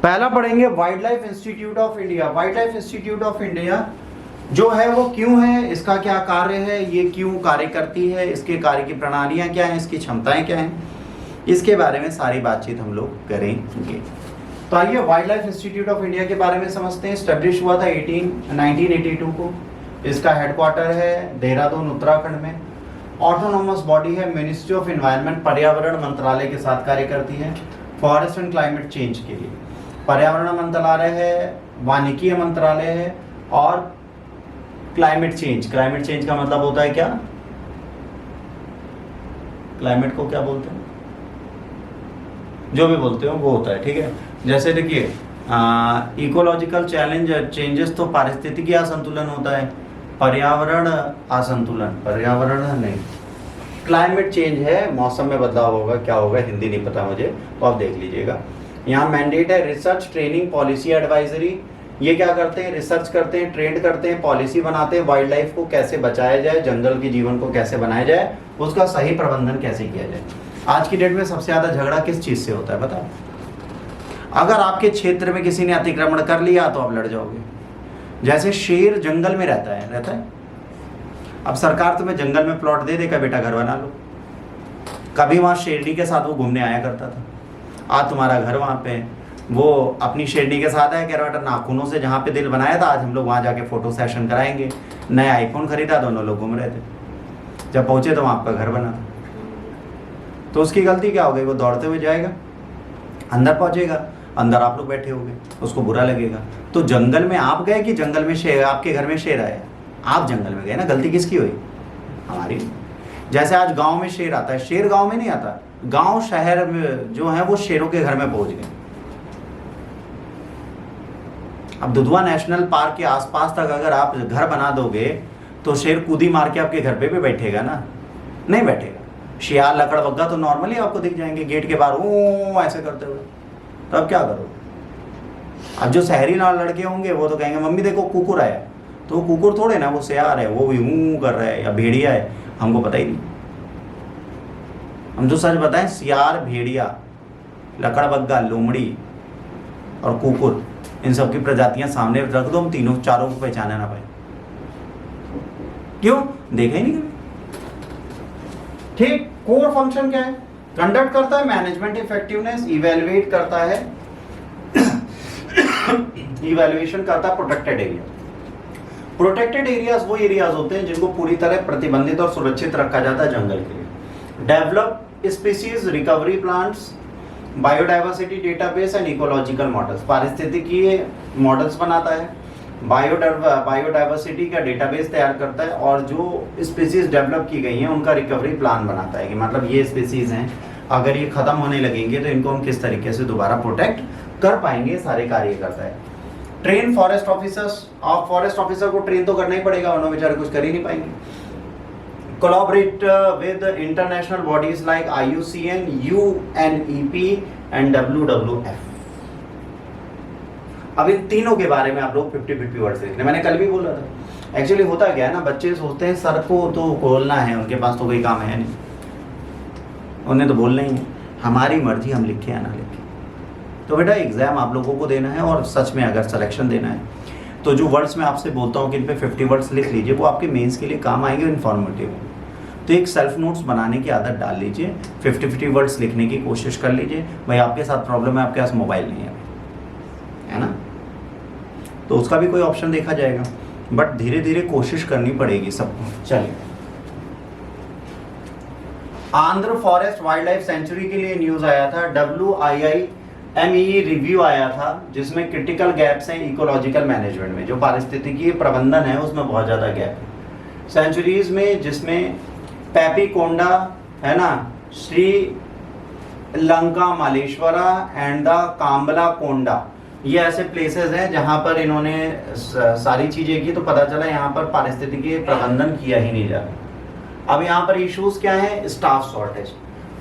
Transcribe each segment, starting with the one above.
पहला पढ़ेंगे wild life institute of India. Wild life institute of India जो है वो क्यों है, इसका क्या कार्य है, ये क्यों कार्य करती है, इसके कार्य की प्रणालियाँ क्या हैं, इसकी क्षमताएं क्या हैं, इसके बारे में सारी बातचीत हम लोग करेंगे। तो आइए wild life institute of India के बारे में समझते हैं। स्टैब्लिश हुआ था 1982 को। इसका हेडक्वार्टर है देहरादून उत्तराखंड में। ऑटोनोमस बॉडी है, मिनिस्ट्री ऑफ एनवायरनमेंट पर्यावरण मंत्रालय के साथ कार्य करती है फॉरेस्ट एंड क्लाइमेट चेंज के लिए। पर्यावरण मंत्रालय है, वानिकी मंत्रालय है और क्लाइमेट चेंज का मतलब होता है क्या, क्लाइमेट को क्या बोलते हैं, जो भी बोलते हो वो होता है, ठीक है। जैसे देखिए इकोलॉजिकल चैलेंज चेंजेस तो पारिस्थितिकी असंतुलन होता है, पर्यावरण असंतुलन, पर्यावरण नहीं, क्लाइमेट चेंज है, मौसम में बदलाव होगा, क्या होगा हिंदी नहीं पता मुझे, तो आप देख लीजिएगा। यहाँ मैंडेट है रिसर्च ट्रेनिंग पॉलिसी एडवाइजरी। ये क्या करते हैं, रिसर्च करते हैं, ट्रेंड करते हैं, पॉलिसी बनाते हैं, वाइल्ड लाइफ को कैसे बचाया जाए, जंगल के जीवन को कैसे बनाया जाए, उसका सही प्रबंधन कैसे किया जाए। आज की डेट में सबसे ज़्यादा झगड़ा किस चीज़ से होता है बताओ? अगर आपके क्षेत्र में किसी ने अतिक्रमण कर लिया तो आप लड़ जाओगे। जैसे शेर जंगल में रहता है, अब सरकार तुम्हें जंगल में प्लॉट दे देगा, बेटा घर बना लो। कभी वहाँ शेरनी के साथ वो घूमने आया करता था, आज तुम्हारा घर वहाँ पे, वो अपनी शेरनी के साथ है, कह रहा बेटा नाखूनों से जहाँ पे दिल बनाया था आज हम लोग वहाँ जाके फोटो सेशन कराएंगे। नया आईफोन खरीदा, दोनों लोग घूम रहे थे, जब पहुँचे तो वहाँ आपका घर बना था। तो उसकी गलती क्या हो गई, वो दौड़ते हुए जाएगा, अंदर पहुँचेगा, अंदर आप लोग बैठे होंगे, उसको बुरा लगेगा। तो जंगल में आप गए कि जंगल में शेर, आपके घर में शेर आया, आप जंगल में गए ना, गलती किसकी हुई, हमारी। जैसे आज गांव में शेर आता है, शेर गांव में नहीं आता, गांव शहर में जो है वो शेरों के घर में पहुंच गए। अब दुधवा नेशनल पार्क के आसपास तक अगर आप घर बना दोगे तो शेर कूदी मार के आपके घर पे भी बैठेगा ना, नहीं बैठेगा। शियाल लकड़बग्गा तो नॉर्मली आपको दिख जाएंगे गेट के बाहर ओ ऐसे करते हुए, तो अब क्या करोगे? अब जो शहरी लड़के होंगे वो तो कहेंगे मम्मी देखो कुकुर आया, तो कुकुर थोड़े ना, वो सियार है, वो भी कर रहा है, या भेड़िया है, हमको पता ही नहीं। हम जो सच बताएं, सियार, भेड़िया, लकड़बग्गा, लोमड़ी और कुकुर, इन सब की प्रजातियां सामने रख दो, हम तीनों चारों को पहचाने ना पाए। क्यों? देखा ही नहीं कभी। ठीक, कोर फंक्शन क्या है? कंडक्ट करता है मैनेजमेंट इफेक्टिवनेस, इवेलुएट करता है इवेल्युएशन करता है प्रोटेक्टेड एरिया। प्रोटेक्टेड एरियाज वो एरियाज होते हैं जिनको पूरी तरह प्रतिबंधित और सुरक्षित रखा जाता है जंगल के लिए। Develop species recovery plants, biodiversity database and ecological models, पारिस्थितिकीय मॉडल्स बनाता है, बायोडाइवर्सिटी का डेटाबेस तैयार करता है, और जो स्पीसीज डेवलप की गई हैं उनका रिकवरी प्लान बनाता है कि मतलब ये स्पीसीज हैं, अगर ये खत्म होने लगेंगे तो इनको हम किस तरीके से दोबारा प्रोटेक्ट कर पाएंगे, सारे कार्य करता है। ट्रेन फॉरेस्ट ऑफिसर्स, आप फॉरेस्ट ऑफिसर को ट्रेन तो करना ही पड़ेगा, वरना बेचारे कुछ कर ही नहीं पाएंगे। Collaborate with international bodies like IUCN, UNEP and WWF। अब इन तीनों के बारे में आप लोग 50-50 वर्ड्स लिखने, मैंने कल भी बोला था। एक्चुअली होता क्या है ना, बच्चे सोचते हैं सर को तो बोलना है, उनके पास तो कोई काम है नहीं, उन्हें तो बोलना ही है, हमारी मर्जी हम लिखे या ना लिखे। तो बेटा एग्जाम आप लोगों को देना है, और सच में अगर सिलेक्शन देना है तो जो वर्ड्स मैं आपसे बोलता हूँ कि इन पे 50 वर्ड्स लिख लीजिए, वो आपके मेंस के लिए काम आएंगे, इन्फॉर्मेटिव। तो एक सेल्फ नोट्स बनाने की आदत डाल लीजिए, 50-50 वर्ड्स लिखने की कोशिश कर लीजिए। भाई आपके साथ प्रॉब्लम है, आपके पास मोबाइल नहीं है ना, तो उसका भी कोई ऑप्शन देखा जाएगा, बट धीरे धीरे कोशिश करनी पड़ेगी सबको। चलिए, Andhra forest wild life sanctuary के लिए न्यूज आया था, WIIME रिव्यू आया था, जिसमें क्रिटिकल गैप्स हैं इकोलॉजिकल मैनेजमेंट में, जो पारिस्थितिकीय प्रबंधन है उसमें बहुत ज़्यादा गैप है सेंचुरीज में, जिसमें पैपीकोंडा है ना, श्री लंका मालेश्वरा एंड द काम्बला कोंडा, ये ऐसे प्लेसेस हैं जहां पर इन्होंने सारी चीजें की, तो पता चला यहाँ पर पारिस्थितिकीय प्रबंधन किया ही नहीं जा रहा। अब यहाँ पर इश्यूज क्या है? Staff shortage.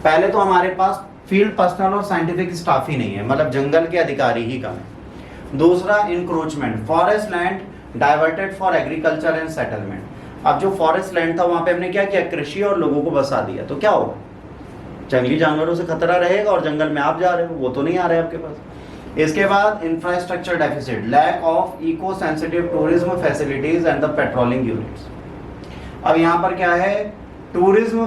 पहले तो हमारे पास फील्ड पर्सनल और साइंटिफिक स्टाफ ही नहीं है, मतलब जंगल के अधिकारी ही कम है। दूसरा, encroachment, forest land diverted for agriculture and settlement. अब जो फॉरेस्ट लैंड था वहां पे हमने क्या किया, कृषि और लोगों को बसा दिया, तो क्या होगा, जंगली जानवरों से खतरा रहेगा और जंगल में आप जा रहे हो, वो तो नहीं आ रहे आपके पास। इसके बाद infrastructure deficit, lack of eco sensitive tourism facilities and the patrolling units. अब यहाँ पर क्या है, टूरिज्म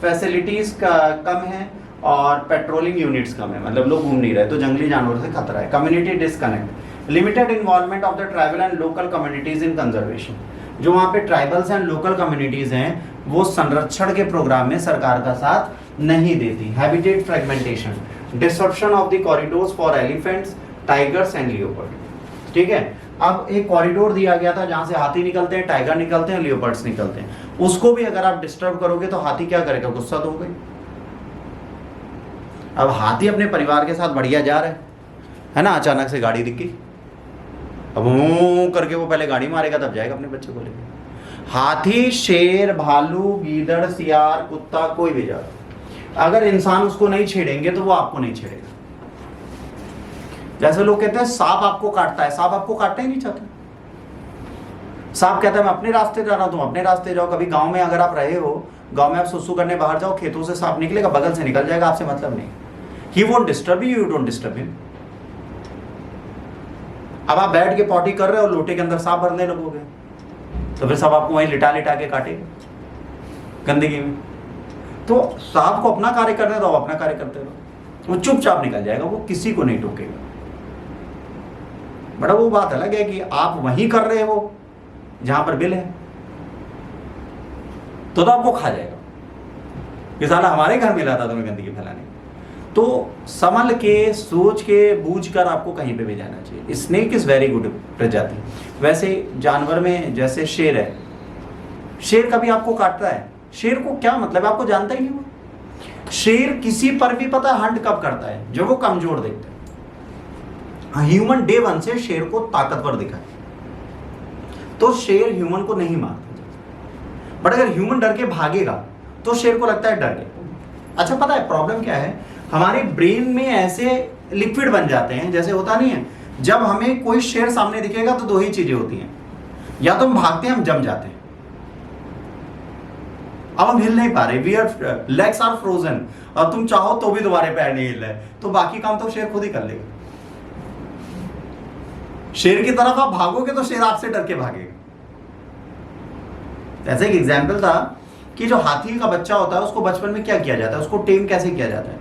फैसिलिटीज का कम है और पेट्रोलिंग यूनिट्स कम है, मतलब लोग घूम नहीं रहे, तो जंगली जानवरों से खतरा है। Community disconnect, limited involvement of the tribal and local communities in conservation. जो वहाँ पे ट्राइबल्स एंड लोकल कम्युनिटीज हैं वो संरक्षण के प्रोग्राम में सरकार का साथ नहीं देती। Habitat fragmentation, disruption of the corridors for elephants, tigers and leopard. ठीक है, अब एक कॉरिडोर दिया गया था जहां से हाथी निकलते हैं, टाइगर निकलते हैं, लियोपर्ड्स निकलते हैं, उसको भी अगर आप डिस्टर्ब करोगे तो हाथी क्या करेगा, गुस्सा तो होगा। अब हाथी अपने परिवार के साथ बढ़िया जा रहा है ना, अचानक से गाड़ी दिख गई, अब वो करके वो पहले गाड़ी मारेगा तब जाएगा अपने बच्चे को लेकर। हाथी, शेर, भालू, गीदड़, सियार, कुत्ता, कोई भी जानवर, अगर इंसान उसको नहीं छेड़ेंगे तो वो आपको नहीं छेड़ेगा। जैसे लोग कहते हैं सांप आपको काटता है, सांप आपको काटना ही नहीं चाहता। सांप कहता है मैं अपने रास्ते जा रहा हूं, तुम अपने रास्ते जाओ। कभी गांव में अगर आप रहे हो, गांव में आप सुसु करने बाहर जाओ, खेतों से सांप निकलेगा, बगल से निकल जाएगा, आपसे मतलब नहीं। He won't disturb you, you don't disturb him. अब आप बैठ के पॉटी कर रहे हो, लोटे के अंदर सांप भरने लगोगे तो फिर सब आपको वहीं लिटा लिटा के काटेगा गंदगी में। तो सांप को अपना कार्य करने दो, अपना कार्य करते रहो, वो चुपचाप निकल जाएगा, वो किसी को नहीं टोकेगा। बड़ा वो बात अलग है कि आप वहीं कर रहे हो जहां पर बिल है, तो आपको खा जाएगा कि साला हमारे घर में लाता तुम्हें गंदगी फैलाने। तो संभल के, सोच के, बूझ कर आपको कहीं पे भी जाना चाहिए। स्नेक इज वेरी गुड प्रजाति। वैसे जानवर में जैसे शेर है, शेर कभी आपको काटता है, शेर को क्या मतलब, आपको जानता ही नहीं वो। शेर किसी पर भी पता हंट कब करता है, जब वो कमजोर देखता है। ह्यूमन डे 1 से शेर को ताकतवर दिखा है, तो शेर ह्यूमन को नहीं मारता। बट अगर ह्यूमन डर के भागेगा तो शेर को लगता है डर गया। अच्छा, पता है प्रॉब्लम क्या है, हमारे ब्रेन में ऐसे लिक्विड बन जाते हैं, जैसे होता नहीं है, जब हमें कोई शेर सामने दिखेगा तो दो ही चीजें होती हैं, या तो हम भागते हैं, हम जम जाते हैं। अब हम हिल नहीं पा रहे, we are legs are frozen, और तुम चाहो तो भी तुम्हारे पैर नहीं हिल रहे, तो बाकी काम तो शेर खुद ही कर लेगा। शेर की तरफ आप भागोगे तो शेर आपसे डर के भागेगा। ऐसे एक एग्जाम्पल था कि जो हाथी का बच्चा होता है उसको बचपन में क्या किया जाता है, उसको टेम कैसे किया जाता है,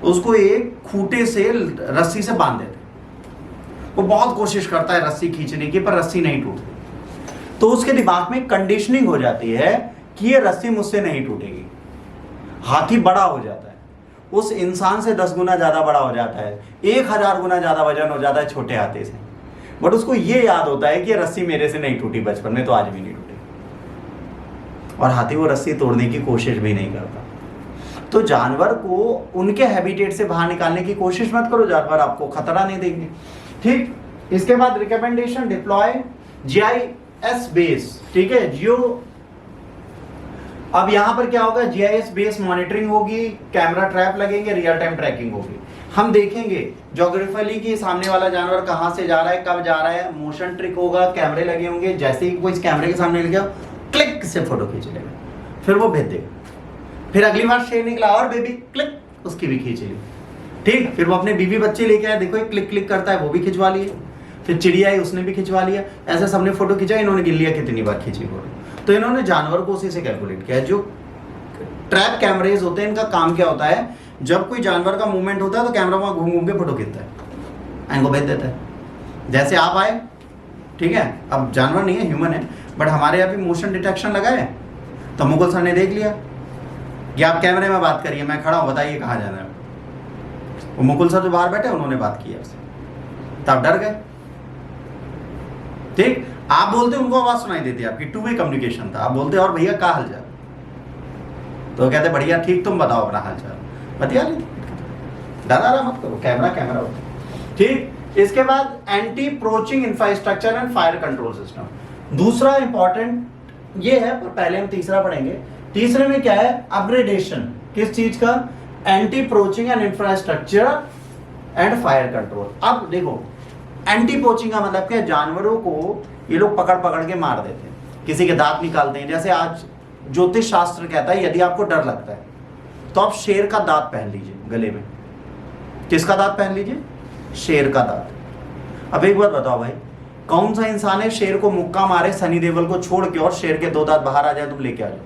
उसको एक खूंटे से रस्सी से बांध देते हैं। वो बहुत कोशिश करता है रस्सी खींचने की, पर रस्सी नहीं टूटती। तो उसके दिमाग में कंडीशनिंग हो जाती है कि ये रस्सी मुझसे नहीं टूटेगी। हाथी बड़ा हो जाता है, उस इंसान से 10 गुना ज्यादा बड़ा हो जाता है, 1000 गुना ज्यादा वजन हो जाता है छोटे हाथी से, बट उसको ये याद होता है कि रस्सी मेरे से नहीं टूटी बचपन में, तो आज भी नहीं टूटी। और हाथी वो रस्सी तोड़ने की कोशिश भी नहीं करता। तो जानवर को उनके हैबिटेट से बाहर निकालने की कोशिश मत करो, जानवर आपको खतरा नहीं देंगे। ठीक, इसके बाद रिकमेंडेशन, डिप्लॉय जीआईएस बेस। ठीक है, जियो, अब यहां पर क्या होगा, जीआईएस बेस मॉनिटरिंग होगी, कैमरा ट्रैप लगेंगे, रियल टाइम ट्रैकिंग होगी। हम देखेंगे ज्योग्राफिकली कि सामने वाला जानवर कहां से जा रहा है, कब जा रहा है, मोशन ट्रिक होगा, कैमरे लगे होंगे, जैसे ही कोई इस कैमरे के सामने लग गया, क्लिक से फोटो खींच लेगा, फिर वो भेज देगा। फिर अगली बार शेर निकला और बेबी, क्लिक, उसकी भी खींच ली। ठीक, फिर वो अपने बीवी बच्चे लेके आए, देखो क्लिक क्लिक करता है, वो भी खिंचवा लिए। फिर चिड़िया आई, उसने भी खिंचवा लिया। ऐसे सबने फोटो खींचा, इन्होंने गिन लिया कितनी बार खींची फोटो। तो इन्होंने जानवर को उसी से कैलकुलेट किया। जो ट्रैप कैमरेज होते हैं, इनका काम क्या होता है, जब कोई जानवर का मूवमेंट होता है तो कैमरा वहां घूम घूम के फोटो खींचता है, इनको भेज देता है। जैसे आप आए, ठीक है, अब जानवर नहीं है, ह्यूमन है, बट हमारे यहाँ भी मोशन डिटेक्शन लगा है, तो मुकुल सर ने देख लिया कि आप कैमरे में बात करिए, मैं खड़ा हूं, बताइए कहाँ जाना है। वो मुकुल सर जो बाहर बैठे उन्होंने बात की आपसे, तो आप डर गए। ठीक, आप बोलते उनको आवाज सुनाई देती है, आपकी टू वे कम्युनिकेशन था। आप बोलते और भैया क्या हालचाल, तो कहते बढ़िया, ठीक, तुम बताओ अपना हालचाल, बतिया ले, डरा मत करो, कैमरा कैमरा होता। ठीक, इसके बाद anti poaching infrastructure and fire control system. दूसरा इंपॉर्टेंट ये है, पर पहले हम तीसरा पढ़ेंगे। तीसरे में क्या है, अपग्रेडेशन, किस चीज का, anti poaching and infrastructure and fire control. अब देखो, एंटी पोचिंग का मतलब क्या है, जानवरों को ये लोग पकड़ पकड़ के मार देते हैं, किसी के दांत निकालते हैं। जैसे आज ज्योतिष शास्त्र कहता है यदि आपको डर लगता है तो आप शेर का दांत पहन लीजिए गले में। किसका दांत पहन लीजिए, शेर का दांत। अब एक बात बताओ भाई, कौन सा इंसान है शेर को मुक्का मारे सनी देओल को छोड़ के और शेर के 2 दांत बाहर आ जाए तुम लेके आ जाओ?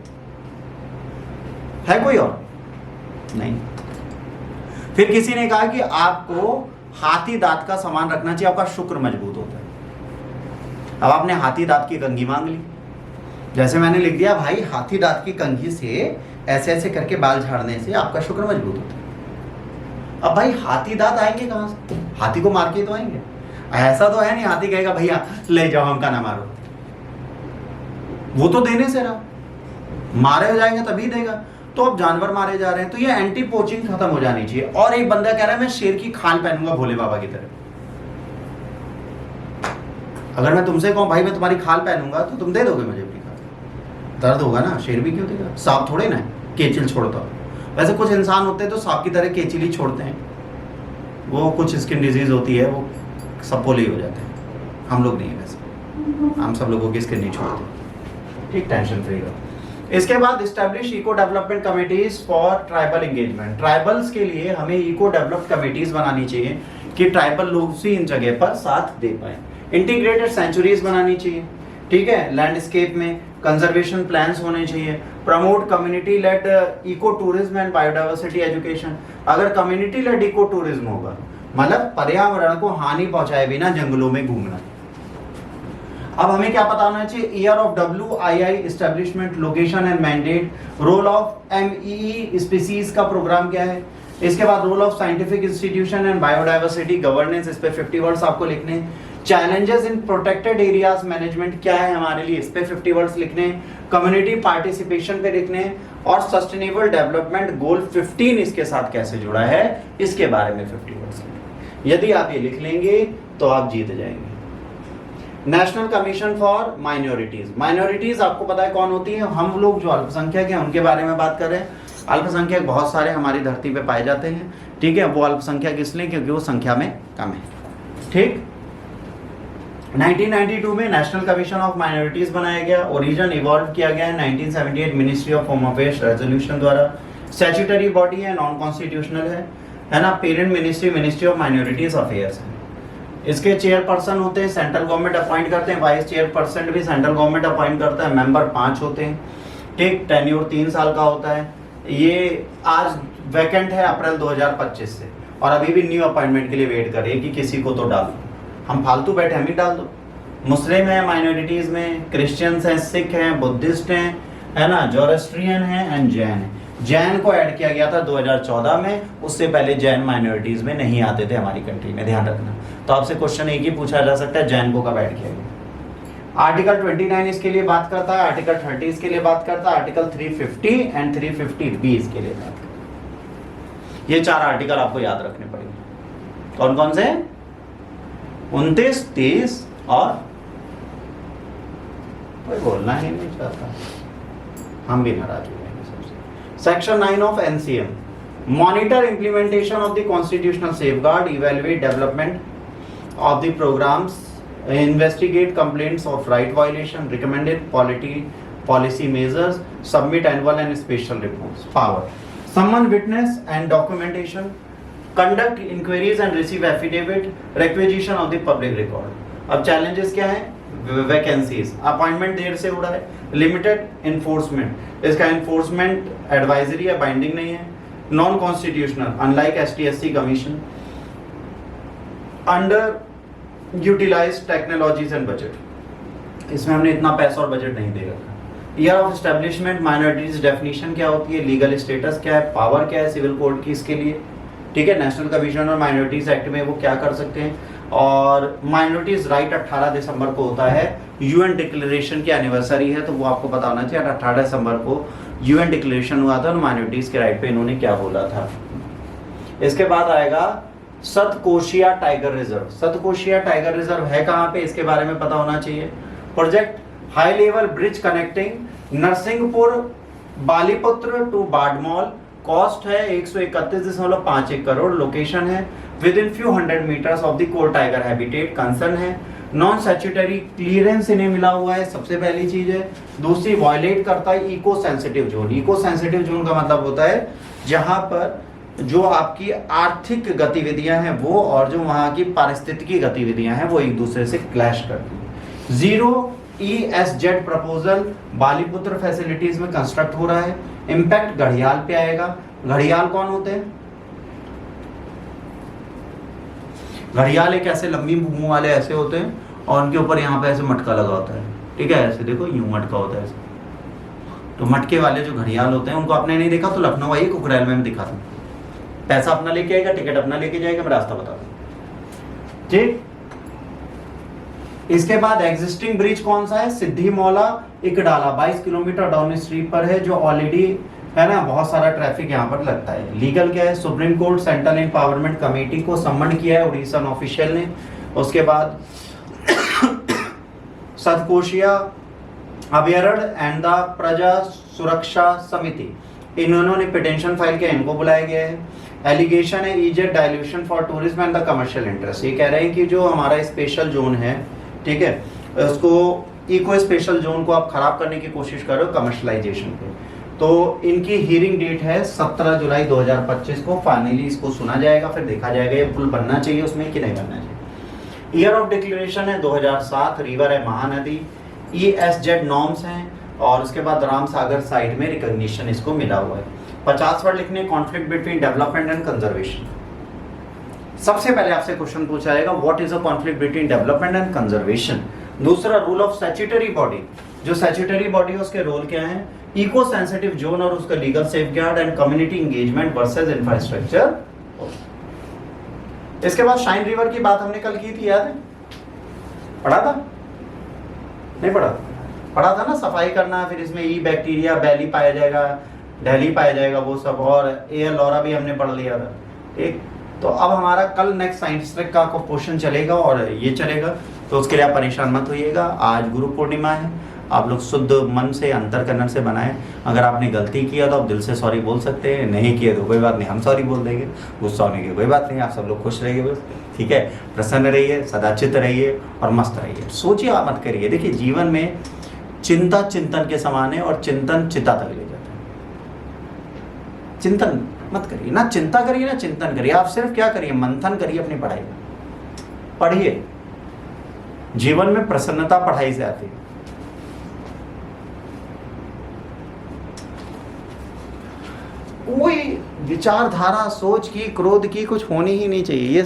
है कोई और? नहीं। फिर किसी ने कहा कि आपको हाथी दांत का सामान रखना चाहिए, आपका शुक्र मजबूत होता है। अब आपने हाथी दांत की कंघी मांग ली, जैसे मैंने लिख दिया भाई हाथी दांत की कंघी से ऐसे ऐसे करके बाल झाड़ने से आपका शुक्र मजबूत होता है। अब भाई हाथी दांत आएंगे कहां से? हाथी को मार के तो आएंगे, ऐसा तो है नहीं हाथी कहेगा भैया ले जाओ हमका ना मारो, वो तो देने से रहा, मारे जाएंगे तभी देगा। तो अब जानवर मारे जा रहे हैं, तो ये एंटी पोचिंग खत्म हो जानी चाहिए। और एक बंदा कह रहा है मैं शेर की खाल पहनूंगा भोले बाबा की तरह। अगर मैं तुमसे कहूं भाई मैं तुम्हारी खाल पहनूंगा तो तुम दे दोगे मुझे अपनी खाल? दर्द होगा ना, शेर भी क्यों देगा? सांप थोड़े ना केचिल छोड़ता हो। वैसे कुछ इंसान होते हैं तो सांप की तरह केचिल ही छोड़ते हैं, वो कुछ स्किन डिजीज होती है वो सपोले ही हो जाते हैं। हम लोग नहीं है वैसे, हम सब लोगों की स्किन नहीं छोड़ते, ठीक, टेंशन फ्री रहो। इसके बाद establish eco development committees for tribal engagement. Tribals के लिए हमें इको डेवलप कमिटीज बनानी चाहिए कि ट्राइबल लोग भी इन जगह पर साथ दे पाए। इंटीग्रेटेड सेंचुरीज बनानी चाहिए, ठीक है, लैंडस्केप में कंजर्वेशन प्लान्स होने चाहिए। Promote community led eco tourism and biodiversity education. अगर कम्युनिटी लेड इको टूरिज्म होगा मतलब पर्यावरण को हानि पहुंचाए बिना जंगलों में घूमना। अब हमें क्या पता होना चाहिए? Year of WII establishment, location and mandate, role of MEE species का प्रोग्राम क्या है। इसके बाद role of scientific institution and biodiversity governance, इस पे 50 वर्ड्स आपको लिखने। Challenges in protected areas management क्या है हमारे लिए, इस पे 50 वर्ड्स लिखने। कम्युनिटी पार्टिसिपेशन पे लिखने। और सस्टेनेबल डेवलपमेंट गोल 15 इसके साथ कैसे जुड़ा है इसके बारे में 50 वर्ड्स लिखने। यदि आप ये लिख लेंगे तो आप जीत जाएंगे। National commission for minorities. Minorities आपको पता है कौन होती है? हम लोग जो अल्पसंख्यक हैं उनके बारे में बात कर रहे हैं। अल्पसंख्यक बहुत सारे हमारी धरती पे पाए जाते हैं, ठीक है, वो अल्पसंख्यक इसलिए क्योंकि वो संख्या में कम है, ठीक। 1992 में नेशनल कमीशन ऑफ माइनॉरिटीज बनाया गया। ओरिजिन इवॉल्व किया गया है 1978 ministry of home affairs resolution द्वारा। स्टैट्यूटरी बॉडी है, नॉन कॉन्स्टिट्यूशनल है ना। Parent ministry ministry of minorities affairs है। इसके चेयरपर्सन होते हैं, सेंट्रल गवर्नमेंट अपॉइंट करते हैं, वाइस चेयरपर्सन भी सेंट्रल गवर्नमेंट अपॉइंट करता है, मेंबर 5 होते हैं, ठीक। टेन्योर 3 साल का होता है। ये आज वैकेंट है अप्रैल 2025 से, और अभी भी न्यू अपॉइंटमेंट के लिए वेट कर रही है कि किसी को तो डाल दो। हम फालतू बैठे, हम ही डाल दो। मुस्लिम है माइनॉरिटीज में, क्रिश्चियंस हैं, सिख हैं, बुद्धिस्ट हैं, है ना, जोरोस्ट्रियन है एंड जैन है। जैन को ऐड किया गया था 2014 में, उससे पहले जैन माइनॉरिटीज में नहीं आते थे हमारी कंट्री में, ध्यान रखना। तो आपसे क्वेश्चन एक ही पूछा जा सकता है, जैन को कब ऐड किया गया। आर्टिकल 29 इसके लिए बात करता है, आर्टिकल 30 इसके लिए बात करता है, आर्टिकल 350 एंड 350B इसके लिए बात करता है। ये 4 आर्टिकल आपको याद रखने पड़ेंगे। कौन कौन से? 29, 30 और कोई बोलना ही नहीं चाहता, हम भी नाराज हो जाएंगे सबसे। Section 9 of NCM, monitor implementation of the constitutional safeguard, evaluate development of the programmes, investigate complaints of right violation, recommended policy measures, submit annual and special reports. Power, summon witness and documentation, conduct inquiries and receive affidavit, requisition of the public record. अब challenges क्या है? Vacancies, appointment देर से उड़ा है, limited enforcement, इसका enforcement advisory है, binding नहीं है, non constitutional unlike ST/SC commission, under utilised technologies and budget, इसमें हमने इतना पैसा और बजट नहीं दे रखा। Year of establishment, minorities definition क्या होती है, लीगल स्टेटस क्या है, पावर क्या है सिविल कोड की इसके लिए, ठीक है, नेशनल कमीशन और माइनॉरिटीज एक्ट में वो क्या कर सकते हैं, और माइनॉरिटीज राइट 18 दिसंबर को होता है, UN डिक्लेरेशन की एनिवर्सरी है तो वो आपको पता होना चाहिए। 18 दिसंबर को UN डिक्लेरेशन हुआ था और माइनॉरिटीज के राइट पे इन्होंने क्या बोला था। इसके बाद आएगा Satkosia tiger reserve. Satkosia tiger reserve है कहाँ पे, इसके बारे में पता होना चाहिए। Project high level bridge connecting Narsinghpur Baliputra to Badmaul, cost है 131.51 करोड़, लोकेशन है within few 100 metres of the core tiger habitat, concern है नॉन स्टैट्यूटरी क्लियरेंस इन्हें मिला हुआ है, सबसे पहली चीज है। दूसरी वायलेट करता है eco sensitive zone. Eco sensitive zone का मतलब होता है जहां पर जो आपकी आर्थिक गतिविधियां हैं वो और जो वहां की पारिस्थितिकी गतिविधियां हैं वो एक दूसरे से क्लैश करती हैं। 0 ESZ प्रपोजल बालीपुत्र फैसिलिटीज में कंस्ट्रक्ट हो रहा है। इम्पैक्ट घड़ियाल पे आएगा। घड़ियाल कौन होते हैं? घड़ियाल एक ऐसे लंबी मुंह वाले ऐसे होते हैं और उनके ऊपर यहाँ पे ऐसे मटका लगा होता है, ठीक है, ऐसे देखो यूं मटका होता है ऐसे। तो मटके वाले जो घड़ियाल होते हैं उनको आपने नहीं देखा तो लखनऊ आइए, कुकरेल में दिखा दूं। पैसा अपना लेके आएगा, टिकट अपना लेके जाएगा, मैं रास्ता बता दूं, ठीक। इसके बाद एग्जिस्टिंग ब्रिज कौन सा है? सिद्धि मौला इकडाला 22 किलोमीटर डाउन स्ट्रीम पर है, जो ऑलरेडी है ना, बहुत सारा ट्रैफिक यहाँ पर लगता है। लीगल क्या है? Supreme court central empowerment committee को सम्मन किया है उड़ीसा ऑफिशियल ने। उसके बाद सतकोशिया अभयारण्य एंड द प्रजा सुरक्षा समिति, इन्होंने पिटिशन फाइल किया, इनको बुलाया गया है। एलिगेशन है EZ dilution for tourism and the commercial interest, ये कह रहे हैं कि जो हमारा स्पेशल जोन है, ठीक है, उसको इको स्पेशल जोन को आप खराब करने की कोशिश कर रहे हो कमर्शलाइजेशन पे। तो इनकी हियरिंग डेट है 17 जुलाई 2025 को। फाइनली इसको सुना जाएगा, फिर देखा जाएगा ये पुल बनना चाहिए उसमें कि नहीं बनना चाहिए। ईयर ऑफ डिक्लेरेशन है 2007, रिवर है महानदी, ESZ नॉर्म्स हैं और उसके बाद राम सागर साइड में रिकॉग्निशन इसको मिला हुआ है। 50 वर्ड लिखने, conflict between development and conservation. सबसे पहले आपसे क्वेश्चन पूछा जाएगा what is a conflict between development and conservation. दूसरा रूल ऑफ स्टैट्यूटरी बॉडी, जो स्टैट्यूटरी बॉडी है उसके रोल क्या है? इको सेंसिटिव जोन और उसका legal safeguard and community engagement versus infrastructure. इसके बाद शाइन रिवर की बात हमने कल की थी, याद है? पढ़ा था? नहीं पढ़ा? पढ़ा था ना, सफाई करना, फिर इसमें ई बैक्टीरिया बैली पाया जाएगा, डेली पाया जाएगा, वो सब, और एयर लॉरा भी हमने पढ़ लिया था, ठीक। तो अब हमारा कल नेक्स्ट साइंस ट्रैक का क्वेश्चन चलेगा और ये चलेगा, तो उसके लिए आप परेशान मत होइएगा। आज गुरु पूर्णिमा है, आप लोग शुद्ध मन से अंतर्करण से बनाएं। अगर आपने गलती किया तो आप दिल से सॉरी बोल सकते हैं, नहीं किए तो कोई बात नहीं, हम सॉरी बोल देंगे, गुस्सा होने की कोई बात नहीं, आप सब लोग खुश रहिए बस, ठीक है। प्रसन्न रहिए, सदाचित रहिए और मस्त रहिए, सोचिए आप मत करिए। देखिए जीवन में चिंता चिंतन के समान है और चिंतन चिता तक ले जाता है। चिंतन मत करिए, ना चिंता करिए ना चिंतन करिए, आप सिर्फ क्या करिए? मंथन करिए अपनी पढ़ाई में, पढ़िए। जीवन में प्रसन्नता पढ़ाई से आती है। कोई विचारधारा, सोच की, क्रोध की कुछ होनी ही नहीं चाहिए। ये